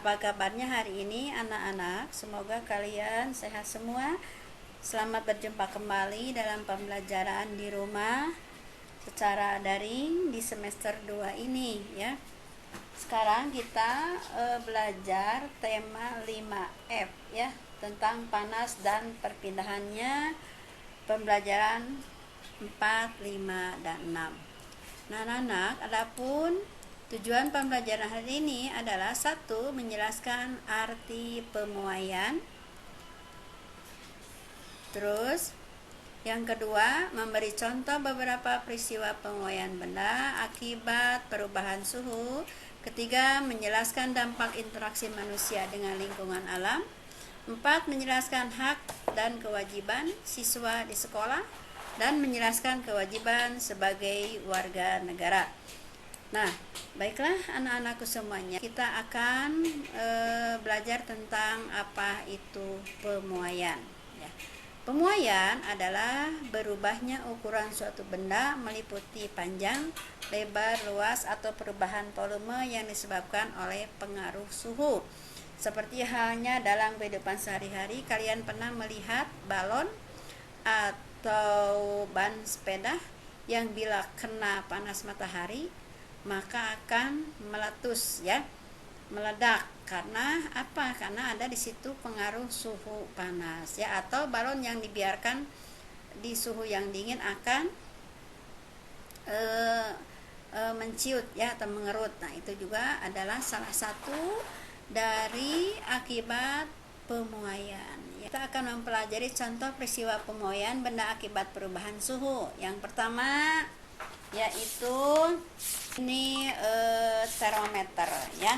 Apa kabarnya hari ini anak-anak? Semoga kalian sehat semua. Selamat berjumpa kembali dalam pembelajaran di rumah secara daring di semester 2 ini ya. Sekarang kita belajar tema 5F ya, tentang panas dan perpindahannya, pembelajaran 4, 5, dan 6. Nah, anak-anak, adapun tujuan pembelajaran hari ini adalah satu, menjelaskan arti pemuaian. Terus yang kedua, memberi contoh beberapa peristiwa pemuaian benda akibat perubahan suhu. Ketiga, menjelaskan dampak interaksi manusia dengan lingkungan alam. 4, menjelaskan hak dan kewajiban siswa di sekolah dan menjelaskan kewajiban sebagai warga negara. Nah, baiklah anak-anakku semuanya, kita akan belajar tentang apa itu pemuaian ya. Pemuaian adalah berubahnya ukuran suatu benda meliputi panjang, lebar, luas, atau perubahan volume yang disebabkan oleh pengaruh suhu. Seperti halnya dalam kehidupan sehari-hari, kalian pernah melihat balon atau ban sepeda yang bila kena panas matahari maka akan meletus ya, meledak. Karena apa? Karena ada di situ pengaruh suhu panas ya, atau balon yang dibiarkan di suhu yang dingin akan menciut ya, atau mengerut. Nah, itu juga adalah salah satu dari akibat pemuaian. Kita akan mempelajari contoh peristiwa pemuaian benda akibat perubahan suhu. Yang pertama yaitu ini termometer ya.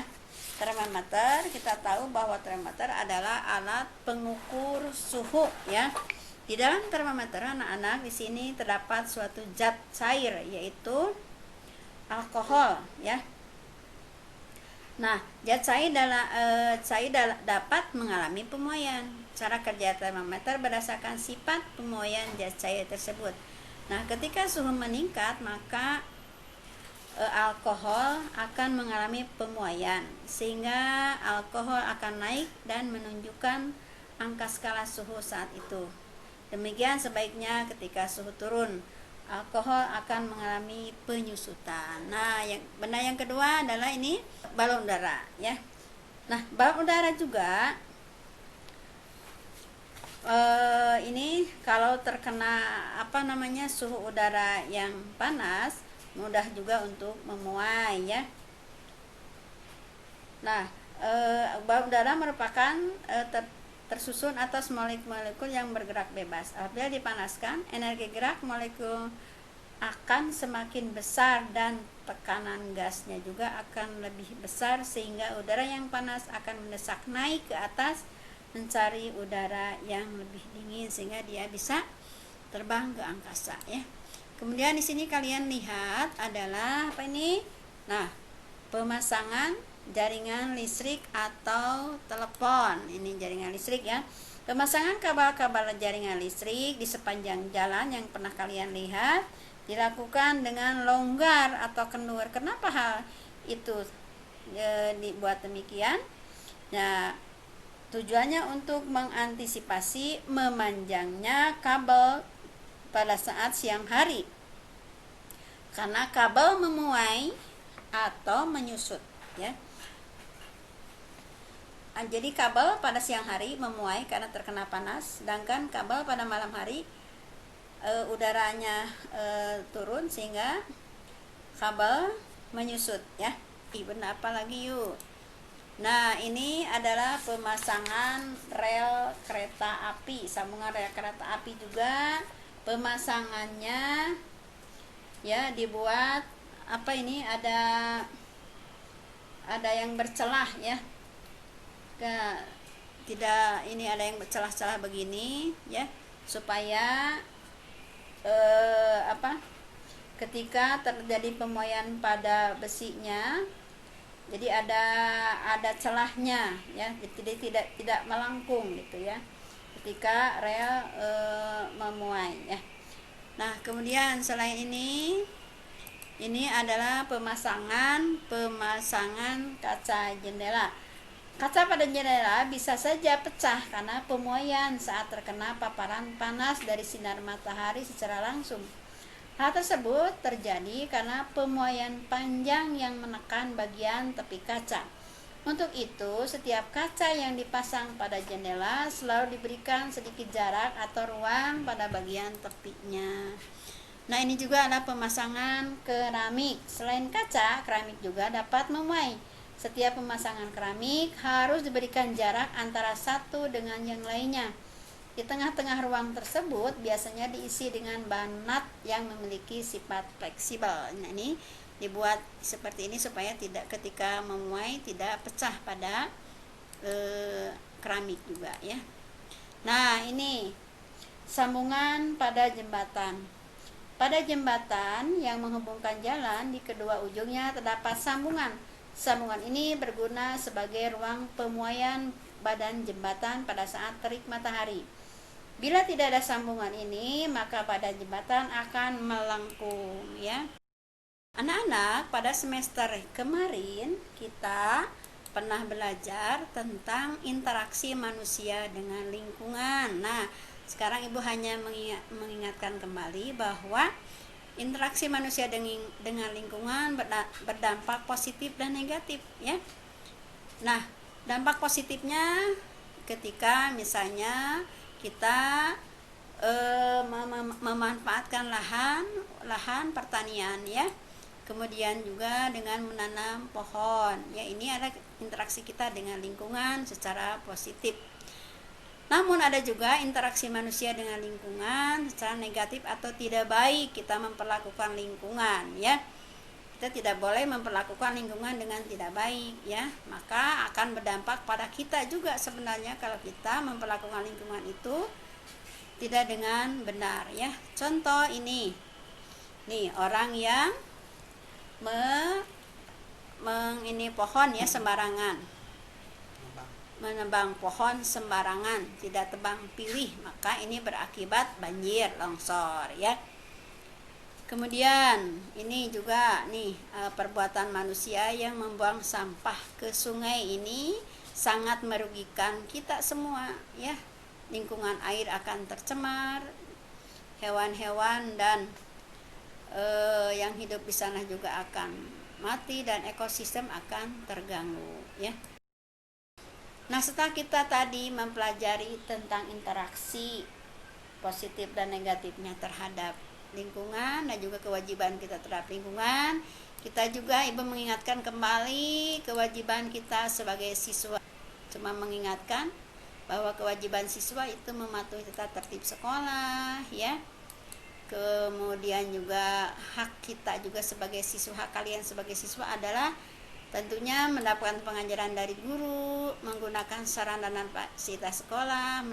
Termometer, kita tahu bahwa termometer adalah alat pengukur suhu ya. Di dalam termometer anak-anak, di sini terdapat suatu zat cair yaitu alkohol ya. Nah, zat cair dapat mengalami pemuaian. Cara kerja termometer berdasarkan sifat pemuaian zat cair tersebut. Nah, ketika suhu meningkat, maka alkohol akan mengalami pemuaian, sehingga alkohol akan naik dan menunjukkan angka skala suhu saat itu. Demikian sebaiknya ketika suhu turun, alkohol akan mengalami penyusutan. Nah, benda yang kedua adalah ini balon udara ya. Nah, balon udara juga ini kalau terkena suhu udara yang panas, mudah juga untuk memuai ya. Nah, balon udara merupakan tersusun atas molekul-molekul yang bergerak bebas. Apabila dipanaskan, energi gerak molekul akan semakin besar dan tekanan gasnya juga akan lebih besar, sehingga udara yang panas akan mendesak naik ke atas mencari udara yang lebih dingin sehingga dia bisa terbang ke angkasa ya. Kemudian di sini kalian lihat adalah apa ini? Nah, pemasangan jaringan listrik atau telepon. Ini jaringan listrik ya. Pemasangan kabel-kabel jaringan listrik di sepanjang jalan yang pernah kalian lihat dilakukan dengan longgar atau kendur. Kenapa hal itu dibuat demikian? Nah, tujuannya untuk mengantisipasi memanjangnya kabel pada saat siang hari, karena kabel memuai atau menyusut ya. Jadi kabel pada siang hari memuai karena terkena panas, sedangkan kabel pada malam hari udaranya turun sehingga kabel menyusut ya. Benda apa lagi yuk? Nah, ini adalah pemasangan rel kereta api, sambungan rel kereta api juga pemasangannya ya dibuat ada yang bercelah ya. Tidak, ini ada yang bercelah-celah begini ya, supaya ketika terjadi pemuaian pada besinya, jadi ada celahnya ya, jadi tidak melengkung gitu ya ketika rel memuai ya. Nah, kemudian selain ini adalah pemasangan kaca jendela. Kaca pada jendela bisa saja pecah karena pemuaian saat terkena paparan panas dari sinar matahari secara langsung. Hal tersebut terjadi karena pemuaian panjang yang menekan bagian tepi kaca. Untuk itu, setiap kaca yang dipasang pada jendela selalu diberikan sedikit jarak atau ruang pada bagian tepinya. Nah, ini juga adalah pemasangan keramik. Selain kaca, keramik juga dapat memuai. Setiap pemasangan keramik harus diberikan jarak antara satu dengan yang lainnya. Di tengah-tengah ruang tersebut biasanya diisi dengan bahan nut yang memiliki sifat fleksibel. Nah, ini dibuat seperti ini supaya tidak ketika memuai tidak pecah pada keramik juga ya. Nah, ini sambungan pada jembatan. Pada jembatan yang menghubungkan jalan, di kedua ujungnya terdapat sambungan. Sambungan ini berguna sebagai ruang pemuaian badan jembatan pada saat terik matahari. Bila tidak ada sambungan ini, maka badan jembatan akan melengkung ya. Anak-anak, pada semester kemarin kita pernah belajar tentang interaksi manusia dengan lingkungan. Nah, sekarang Ibu hanya mengingatkan kembali bahwa interaksi manusia dengan lingkungan berdampak positif dan negatif ya. Nah, dampak positifnya ketika misalnya kita memanfaatkan lahan pertanian ya. Kemudian juga dengan menanam pohon. Ya, ini ada interaksi kita dengan lingkungan secara positif. Namun ada juga interaksi manusia dengan lingkungan secara negatif atau tidak baik kita memperlakukan lingkungan ya. Kita tidak boleh memperlakukan lingkungan dengan tidak baik ya. Maka akan berdampak pada kita juga sebenarnya kalau kita memperlakukan lingkungan itu tidak dengan benar ya. Contoh ini. Nih, orang yang ini pohon ya sembarangan, menebang pohon sembarangan, tidak tebang pilih, maka ini berakibat banjir, longsor ya. Kemudian ini juga nih perbuatan manusia yang membuang sampah ke sungai ini sangat merugikan kita semua ya. Lingkungan air akan tercemar, hewan-hewan dan yang hidup di sana juga akan mati dan ekosistem akan terganggu ya. Nah, setelah kita tadi mempelajari tentang interaksi positif dan negatifnya terhadap lingkungan dan juga kewajiban kita terhadap lingkungan, kita juga Ibu mengingatkan kembali kewajiban kita sebagai siswa. Cuma mengingatkan bahwa kewajiban siswa itu mematuhi tata tertib sekolah ya. Kemudian juga hak kita juga sebagai siswa, hak kalian sebagai siswa adalah tentunya mendapatkan pengajaran dari guru, menggunakan sarana dan fasilitas sekolah,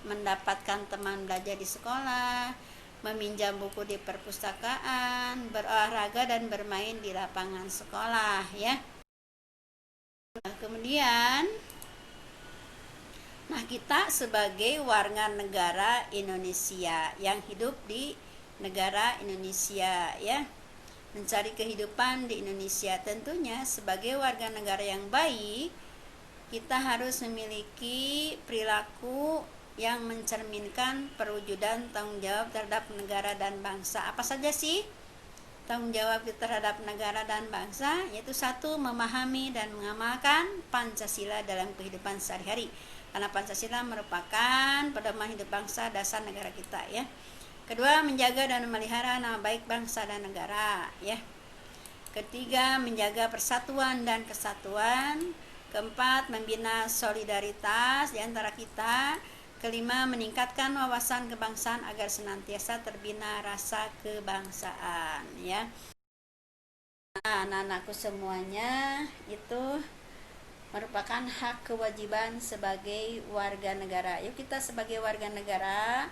mendapatkan teman belajar di sekolah, meminjam buku di perpustakaan, berolahraga dan bermain di lapangan sekolah ya. Kemudian nah, kita sebagai warga negara Indonesia yang hidup di negara Indonesia ya, mencari kehidupan di Indonesia, tentunya sebagai warga negara yang baik kita harus memiliki perilaku yang mencerminkan perwujudan tanggung jawab terhadap negara dan bangsa. Apa saja sih tanggung jawab terhadap negara dan bangsa? Yaitu satu, memahami dan mengamalkan Pancasila dalam kehidupan sehari-hari. Karena Pancasila merupakan pedoman hidup bangsa dasar negara kita ya. Kedua, menjaga dan memelihara nama baik bangsa dan negara ya. Ketiga, menjaga persatuan dan kesatuan. Keempat, membina solidaritas di antara kita. Kelima, meningkatkan wawasan kebangsaan agar senantiasa terbina rasa kebangsaan ya. Nah, anak-anakku semuanya, itu merupakan hak kewajiban sebagai warga negara. Yuk kita sebagai warga negara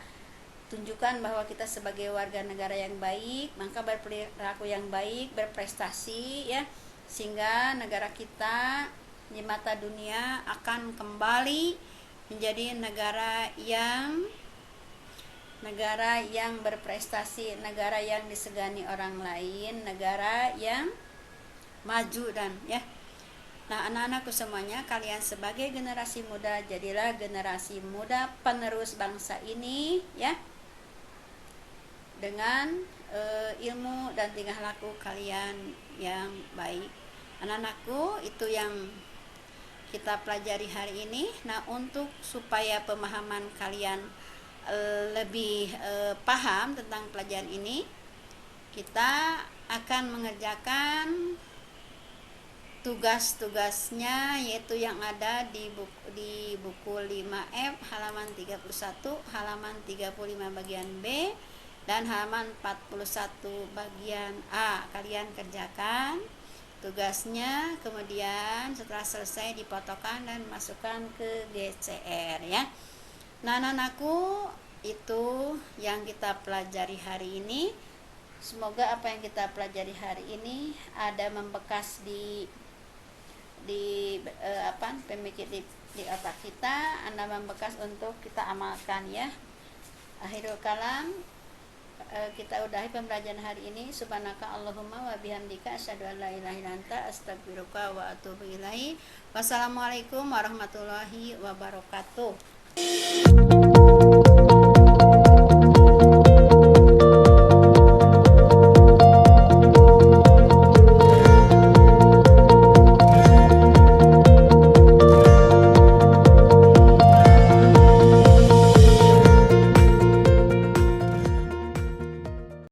tunjukkan bahwa kita sebagai warga negara yang baik, maka berperilaku yang baik, berprestasi ya, sehingga negara kita di mata dunia akan kembali menjadi negara yang berprestasi, negara yang disegani orang lain, negara yang maju dan ya. Nah, anak-anakku semuanya, kalian sebagai generasi muda, jadilah generasi muda penerus bangsa ini ya, dengan ilmu dan tingkah laku kalian yang baik. Anak-anakku, itu yang kita pelajari hari ini. Nah, untuk supaya pemahaman kalian lebih paham tentang pelajaran ini, kita akan mengerjakan tugas-tugasnya, yaitu yang ada di buku 5F halaman 31, halaman 35 bagian B, dan halaman 41 bagian A. Kalian kerjakan tugasnya, kemudian setelah selesai difotokan dan masukkan ke GCR ya. Nah, anak-anakku, itu yang kita pelajari hari ini. Semoga apa yang kita pelajari hari ini ada membekas di pemikir di otak kita, Anda membekas untuk kita amalkan ya. Akhirul kalam, kita udahi pembelajaran hari ini. Subhanaka Allahumma wa bihamdika asyhadu an la ilaha illa anta astaghfiruka wa atubu ilaihi. Wassalamualaikum warahmatullahi wabarakatuh.